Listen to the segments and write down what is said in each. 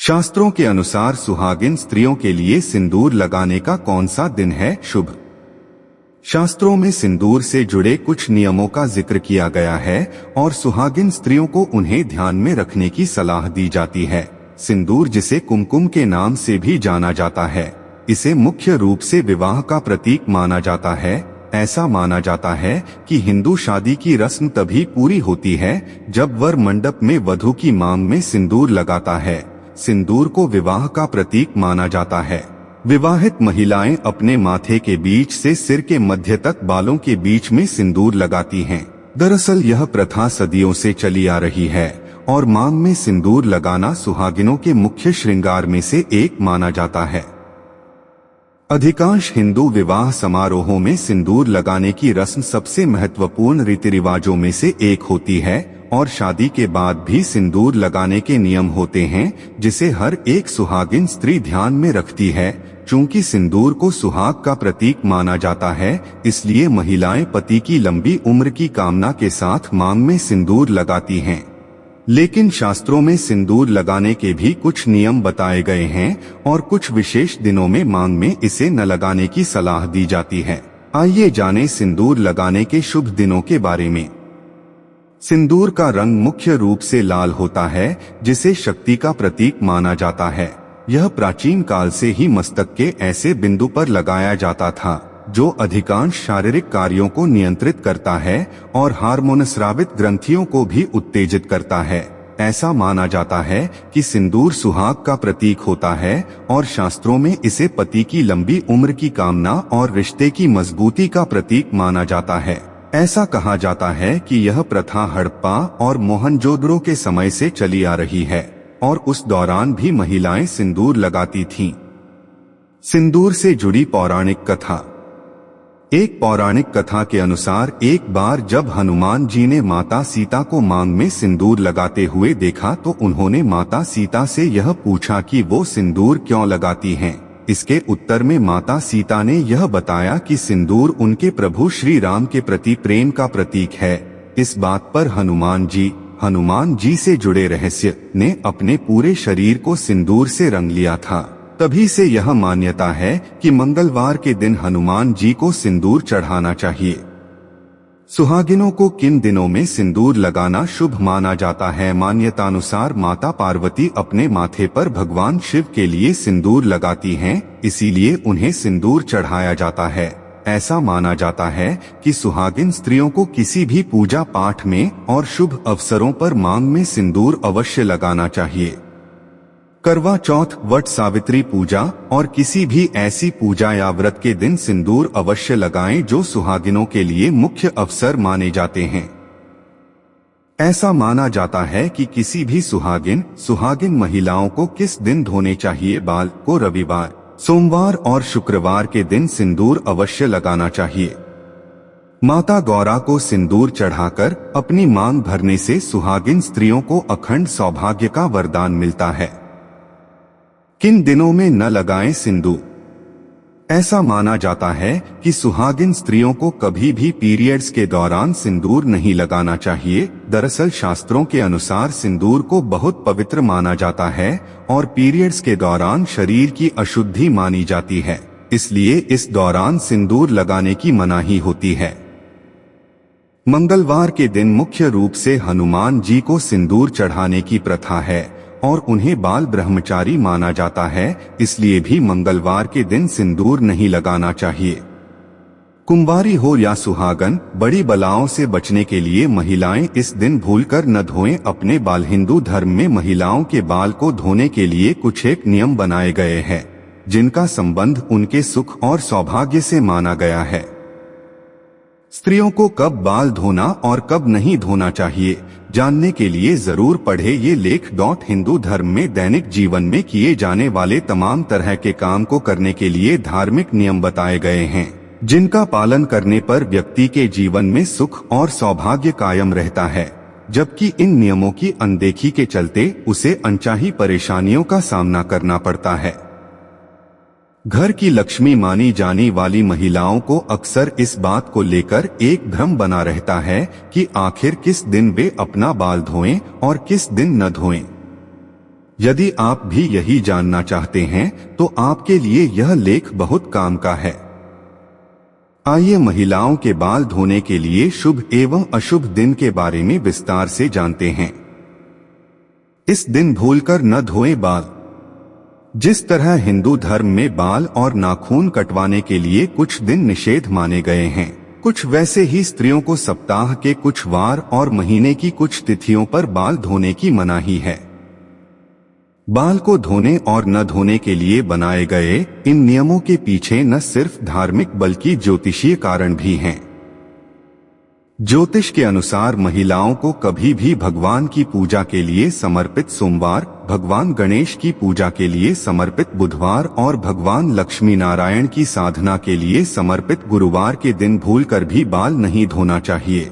शास्त्रों के अनुसार सुहागिन स्त्रियों के लिए सिंदूर लगाने का कौन सा दिन है शुभ। शास्त्रों में सिंदूर से जुड़े कुछ नियमों का जिक्र किया गया है और सुहागिन स्त्रियों को उन्हें ध्यान में रखने की सलाह दी जाती है। सिंदूर, जिसे कुमकुम के नाम से भी जाना जाता है, इसे मुख्य रूप से विवाह का प्रतीक माना जाता है। ऐसा माना जाता है कि हिंदू शादी की रस्म तभी पूरी होती है जब वर मंडप में वधू की मांग में सिंदूर लगाता है। सिंदूर को विवाह का प्रतीक माना जाता है। विवाहित महिलाएं अपने माथे के बीच से सिर के मध्य तक बालों के बीच में सिंदूर लगाती हैं। दरअसल यह प्रथा सदियों से चली आ रही है और मांग में सिंदूर लगाना सुहागिनों के मुख्य श्रृंगार में से एक माना जाता है। अधिकांश हिंदू विवाह समारोहों में सिंदूर लगाने की रस्म सबसे महत्वपूर्ण रीति रिवाजों में से एक होती है और शादी के बाद भी सिंदूर लगाने के नियम होते हैं, जिसे हर एक सुहागिन स्त्री ध्यान में रखती है। चूंकि सिंदूर को सुहाग का प्रतीक माना जाता है, इसलिए महिलाएं पति की लंबी उम्र की कामना के साथ मांग में सिंदूर लगाती हैं। लेकिन शास्त्रों में सिंदूर लगाने के भी कुछ नियम बताए गए हैं और कुछ विशेष दिनों में मांग में इसे न लगाने की सलाह दी जाती है। आइए जानें सिंदूर लगाने के शुभ दिनों के बारे में। सिंदूर का रंग मुख्य रूप से लाल होता है, जिसे शक्ति का प्रतीक माना जाता है। यह प्राचीन काल से ही मस्तक के ऐसे बिंदु पर लगाया जाता था जो अधिकांश शारीरिक कार्यों को नियंत्रित करता है और हार्मोनस्रावित ग्रंथियों को भी उत्तेजित करता है। ऐसा माना जाता है कि सिंदूर सुहाग का प्रतीक होता है और शास्त्रों में इसे पति की लंबी उम्र की कामना और रिश्ते की मजबूती का प्रतीक माना जाता है। ऐसा कहा जाता है कि यह प्रथा हड़प्पा और मोहनजोदड़ो के समय से चली आ रही है और उस दौरान भी महिलाएं सिंदूर लगाती थीं। सिंदूर से जुड़ी पौराणिक कथा। एक पौराणिक कथा के अनुसार एक बार जब हनुमान जी ने माता सीता को मांग में सिंदूर लगाते हुए देखा तो उन्होंने माता सीता से यह पूछा कि वो सिंदूर क्यों लगाती हैं। इसके उत्तर में माता सीता ने यह बताया कि सिंदूर उनके प्रभु श्री राम के प्रति प्रेम का प्रतीक है। इस बात पर हनुमान जी से जुड़े रहस्य ने अपने पूरे शरीर को सिंदूर से रंग लिया था। तभी से यह मान्यता है कि मंगलवार के दिन हनुमान जी को सिंदूर चढ़ाना चाहिए। सुहागिनों को किन दिनों में सिंदूर लगाना शुभ माना जाता है। मान्यतानुसार माता पार्वती अपने माथे पर भगवान शिव के लिए सिंदूर लगाती हैं, इसीलिए उन्हें सिंदूर चढ़ाया जाता है। ऐसा माना जाता है कि सुहागिन स्त्रियों को किसी भी पूजा पाठ में और शुभ अवसरों पर मांग में सिंदूर अवश्य लगाना चाहिए। करवा चौथ, वट सावित्री पूजा और किसी भी ऐसी पूजा या व्रत के दिन सिंदूर अवश्य लगाएं जो सुहागिनों के लिए मुख्य अवसर माने जाते हैं। ऐसा माना जाता है कि किसी भी सुहागिन महिलाओं को किस दिन धोने चाहिए। बाल को रविवार, सोमवार और शुक्रवार के दिन सिंदूर अवश्य लगाना चाहिए। माता गौरा को सिंदूर चढ़ाकर अपनी मांग भरने से सुहागिन स्त्रियों को अखंड सौभाग्य का वरदान मिलता है। किन दिनों में न लगाएं सिंदूर। ऐसा माना जाता है कि सुहागिन स्त्रियों को कभी भी पीरियड्स के दौरान सिंदूर नहीं लगाना चाहिए। दरअसल शास्त्रों के अनुसार सिंदूर को बहुत पवित्र माना जाता है और पीरियड्स के दौरान शरीर की अशुद्धि मानी जाती है, इसलिए इस दौरान सिंदूर लगाने की मनाही होती है। मंगलवार के दिन मुख्य रूप से हनुमान जी को सिंदूर चढ़ाने की प्रथा है और उन्हें बाल ब्रह्मचारी माना जाता है, इसलिए भी मंगलवार के दिन सिंदूर नहीं लगाना चाहिए। कुंवारी हो या सुहागन, बड़ी बलाओं से बचने के लिए महिलाएं इस दिन भूलकर न धोएं अपने बाल। हिंदू धर्म में महिलाओं के बाल को धोने के लिए कुछ एक नियम बनाए गए हैं, जिनका संबंध उनके सुख और सौभाग्य से माना गया है। स्त्रियों को कब बाल धोना और कब नहीं धोना चाहिए जानने के लिए जरूर पढ़े ये लेख। हिंदू धर्म में दैनिक जीवन में किए जाने वाले तमाम तरह के काम को करने के लिए धार्मिक नियम बताए गए हैं, जिनका पालन करने पर व्यक्ति के जीवन में सुख और सौभाग्य कायम रहता है, जबकि इन नियमों की अनदेखी के चलते उसे अनचाही परेशानियों का सामना करना पड़ता है। घर की लक्ष्मी मानी जाने वाली महिलाओं को अक्सर इस बात को लेकर एक भ्रम बना रहता है कि आखिर किस दिन वे अपना बाल धोएं और किस दिन न धोएं। यदि आप भी यही जानना चाहते हैं तो आपके लिए यह लेख बहुत काम का है। आइए महिलाओं के बाल धोने के लिए शुभ एवं अशुभ दिन के बारे में विस्तार से जानते हैं। इस दिन भूलकर न धोएं बाल। जिस तरह हिंदू धर्म में बाल और नाखून कटवाने के लिए कुछ दिन निषेध माने गए हैं, कुछ वैसे ही स्त्रियों को सप्ताह के कुछ वार और महीने की कुछ तिथियों पर बाल धोने की मनाही है। बाल को धोने और न धोने के लिए बनाए गए इन नियमों के पीछे न सिर्फ धार्मिक बल्कि ज्योतिषीय कारण भी हैं। ज्योतिष के अनुसार महिलाओं को कभी भी भगवान की पूजा के लिए समर्पित सोमवार, भगवान गणेश की पूजा के लिए समर्पित बुधवार और भगवान लक्ष्मी नारायण की साधना के लिए समर्पित गुरुवार के दिन भूलकर भी बाल नहीं धोना चाहिए।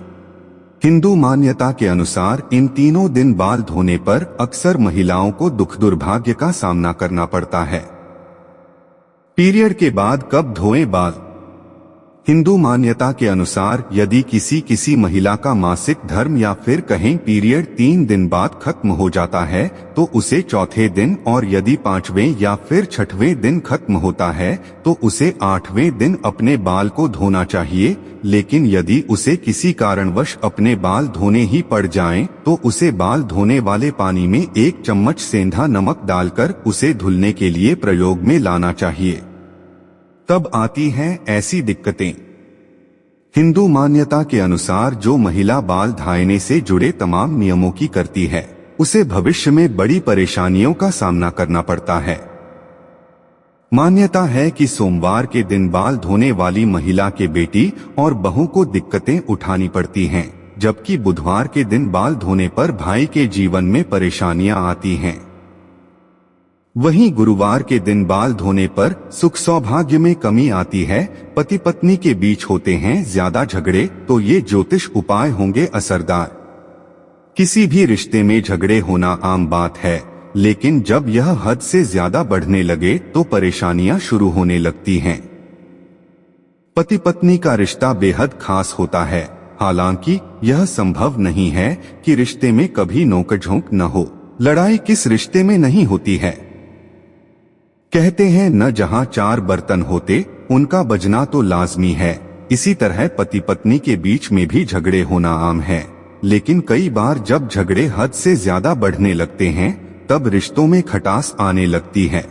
हिंदू मान्यता के अनुसार इन तीनों दिन बाल धोने पर अक्सर महिलाओं को दुख दुर्भाग्य का सामना करना पड़ता है। पीरियड के बाद कब धोएं बाल? हिंदू मान्यता के अनुसार यदि किसी महिला का मासिक धर्म या फिर कहें पीरियड 3 दिन बाद खत्म हो जाता है तो उसे चौथे दिन, और यदि 5वें या फिर 6वें दिन खत्म होता है तो उसे 8वें दिन अपने बाल को धोना चाहिए। लेकिन यदि उसे किसी कारणवश अपने बाल धोने ही पड़ जाएं तो उसे बाल धोने वाले पानी में 1 चम्मच सेंधा नमक डालकर उसे धुलने के लिए प्रयोग में लाना चाहिए। तब आती हैं ऐसी दिक्कतें। हिंदू मान्यता के अनुसार जो महिला बाल धायने से जुड़े तमाम नियमों की करती है उसे भविष्य में बड़ी परेशानियों का सामना करना पड़ता है। मान्यता है कि सोमवार के दिन बाल धोने वाली महिला के बेटी और बहू को दिक्कतें उठानी पड़ती हैं, जबकि बुधवार के दिन बाल धोने पर भाई के जीवन में परेशानियां आती हैं। वहीं गुरुवार के दिन बाल धोने पर सुख सौभाग्य में कमी आती है। पति पत्नी के बीच होते हैं ज्यादा झगड़े तो ये ज्योतिष उपाय होंगे असरदार। किसी भी रिश्ते में झगड़े होना आम बात है, लेकिन जब यह हद से ज्यादा बढ़ने लगे तो परेशानियां शुरू होने लगती हैं। पति पत्नी का रिश्ता बेहद खास होता है। हालांकि यह संभव नहीं है कि रिश्ते में कभी नोकझोंक न हो। लड़ाई किस रिश्ते में नहीं होती है। कहते हैं न जहां 4 बर्तन होते उनका बजना तो लाजमी है। इसी तरह पति पत्नी के बीच में भी झगड़े होना आम है, लेकिन कई बार जब झगड़े हद से ज्यादा बढ़ने लगते हैं तब रिश्तों में खटास आने लगती है।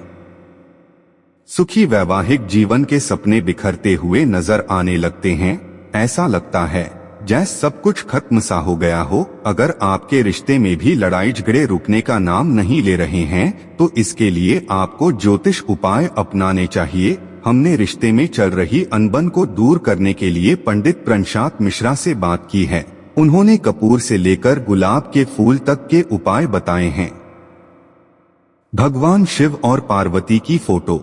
सुखी वैवाहिक जीवन के सपने बिखरते हुए नजर आने लगते हैं। ऐसा लगता है जैसे सब कुछ खत्म सा हो गया हो। अगर आपके रिश्ते में भी लड़ाई झगड़े रुकने का नाम नहीं ले रहे हैं तो इसके लिए आपको ज्योतिष उपाय अपनाने चाहिए। हमने रिश्ते में चल रही अनबन को दूर करने के लिए पंडित प्रशांत मिश्रा से बात की है। उन्होंने कपूर से लेकर गुलाब के फूल तक के उपाय बताए हैं। भगवान शिव और पार्वती की फोटो।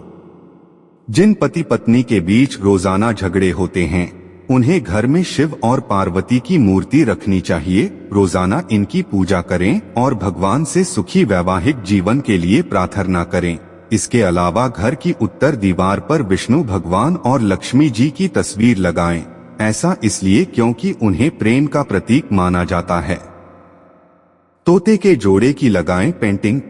जिन पति पत्नी के बीच रोजाना झगड़े होते हैं उन्हें घर में शिव और पार्वती की मूर्ति रखनी चाहिए। रोजाना इनकी पूजा करें और भगवान से सुखी वैवाहिक जीवन के लिए प्रार्थना करें। इसके अलावा घर की उत्तर दीवार पर विष्णु भगवान और लक्ष्मी जी की तस्वीर लगाएं। ऐसा इसलिए क्योंकि उन्हें प्रेम का प्रतीक माना जाता है। तोते के जोड़े की लगाएं पेंटिंग।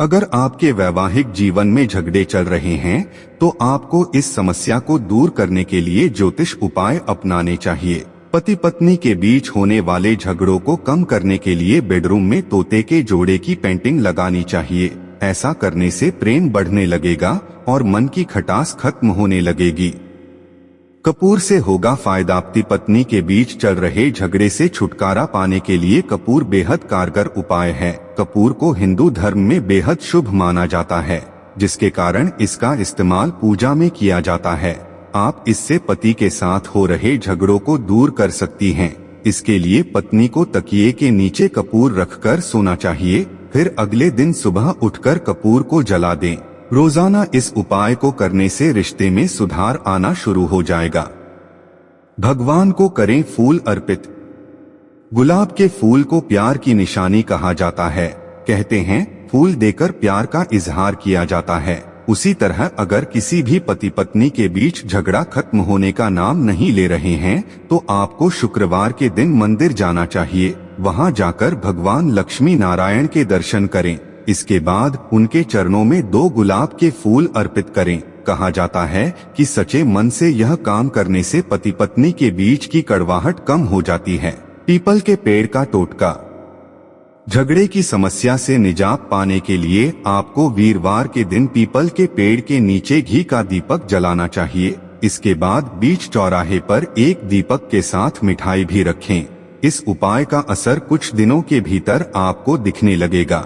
अगर आपके वैवाहिक जीवन में झगड़े चल रहे हैं तो आपको इस समस्या को दूर करने के लिए ज्योतिष उपाय अपनाने चाहिए। पति पत्नी के बीच होने वाले झगड़ों को कम करने के लिए बेडरूम में तोते के जोड़े की पेंटिंग लगानी चाहिए। ऐसा करने से प्रेम बढ़ने लगेगा और मन की खटास खत्म होने लगेगी। कपूर से होगा फायदा। पति पत्नी के बीच चल रहे झगड़े से छुटकारा पाने के लिए कपूर बेहद कारगर उपाय है। कपूर को हिंदू धर्म में बेहद शुभ माना जाता है, जिसके कारण इसका इस्तेमाल पूजा में किया जाता है। आप इससे पति के साथ हो रहे झगड़ों को दूर कर सकती हैं। इसके लिए पत्नी को तकिए के नीचे कपूर रखकर सोना चाहिए। फिर अगले दिन सुबह उठकर कपूर को जला दें। रोजाना इस उपाय को करने से रिश्ते में सुधार आना शुरू हो जाएगा। भगवान को करें फूल अर्पित। गुलाब के फूल को प्यार की निशानी कहा जाता है। कहते हैं फूल देकर प्यार का इजहार किया जाता है। उसी तरह अगर किसी भी पति पत्नी के बीच झगड़ा खत्म होने का नाम नहीं ले रहे हैं तो आपको शुक्रवार के दिन मंदिर जाना चाहिए। वहां जाकर भगवान लक्ष्मी नारायण के दर्शन करें। इसके बाद उनके चरणों में 2 गुलाब के फूल अर्पित करें। कहा जाता है कि सच्चे मन से यह काम करने से पति पत्नी के बीच की कड़वाहट कम हो जाती है। पीपल के पेड़ का टोटका। झगड़े की समस्या से निजात पाने के लिए आपको वीरवार के दिन पीपल के पेड़ के नीचे घी का दीपक जलाना चाहिए। इसके बाद बीच चौराहे पर एक दीपक के साथ मिठाई भी रखें। इस उपाय का असर कुछ दिनों के भीतर आपको दिखने लगेगा।